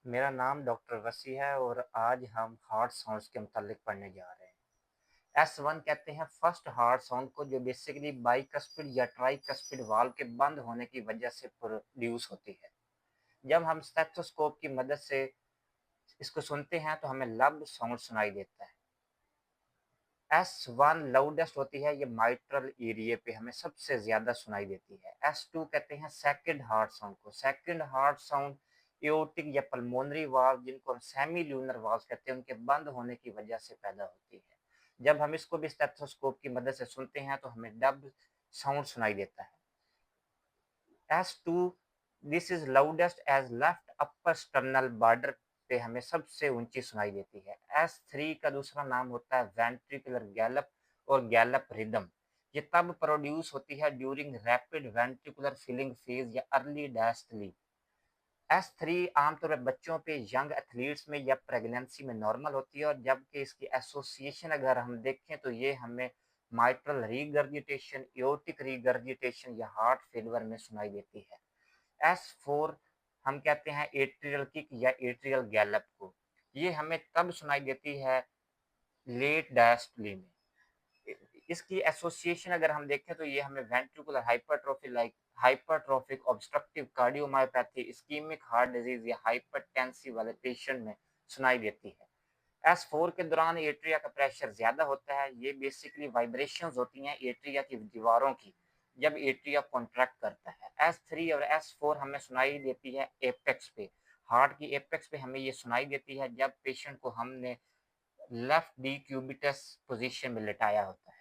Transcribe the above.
मेरा नाम डॉक्टर वसी है और आज हम हार्ट साउंड्स के मुतालिक पढ़ने जा रहे हैं। S1 कहते हैं फर्स्ट हार्ट साउंड को, जो बेसिकली बाइकस्पिड या ट्राइकस्पिड वाल्व के बंद होने की वजह से प्रोड्यूस होती है। जब हम स्टेथोस्कोप की मदद से इसको सुनते हैं तो हमें लब साउंड सुनाई देता है। S1 लाउडेस्ट होती है, ये माइट्रल एरिया पे हमें सबसे ज्यादा सुनाई देती है। S2 कहते हैं सेकंड हार्ट साउंड को। सेकंड हार्ट साउंड एओर्टिक या पल्मोनरी वाल्व, जिनको हम सेमी ल्यूनर वाल्व कहते हैं, उनके बंद होने की वजह से पैदा होती है। जब हम इसको भी स्टेथोस्कोप की मदद से सुनते हैं तो हमें डब साउंड सुनाई देता है। S2 this is loudest as left upper sternal border पे हमें सबसे ऊंची सुनाई देती है। S3 का दूसरा नाम होता है वेंट्रिकुलर गैलप और गैलप रिदम। ये तब प्रोड्यूस होती है during rapid ventricular filling phase या अर्ली डायस्टोली। S3 आमतौर पर बच्चों पे, यंग एथलीट्स में या प्रेगनेंसी में नॉर्मल होती है, और जबकि इसकी एसोसिएशन अगर हम देखें तो ये हमें माइट्रल रीगर्जिटेशन, एओर्टिक रीगर्जिटेशन या हार्ट फेलियर में सुनाई देती है। S4 हम कहते हैं एट्रियल किक या एट्रियल गैलप को। ये हमें तब सुनाई देती है लेट डायस्टोली में। इसकी एसोसिएशन अगर हम देखें तो ये हमें ventricular hypertrophy like hypertrophic obstructive cardiomyopathy, ischaemic heart disease या हाइपरटेंसिव वाले पेशेंट में सुनाई देती है। S4 के दौरान एट्रिया का प्रेशर ज्यादा होता है। ये बेसिकली वाइब्रेशंस होती हैं एट्रिया की दीवारों की, जब एट्रिया कॉन्ट्रैक्ट करता है। S3 और S4 हमें सुनाई देती है एपेक्स पे, हार्ट की एपेक्स पे हमें ये सुनाई देती है जब पेशेंट को हमने लेफ्ट डी क्यूबिटस पोजीशन में लेटाया होता है।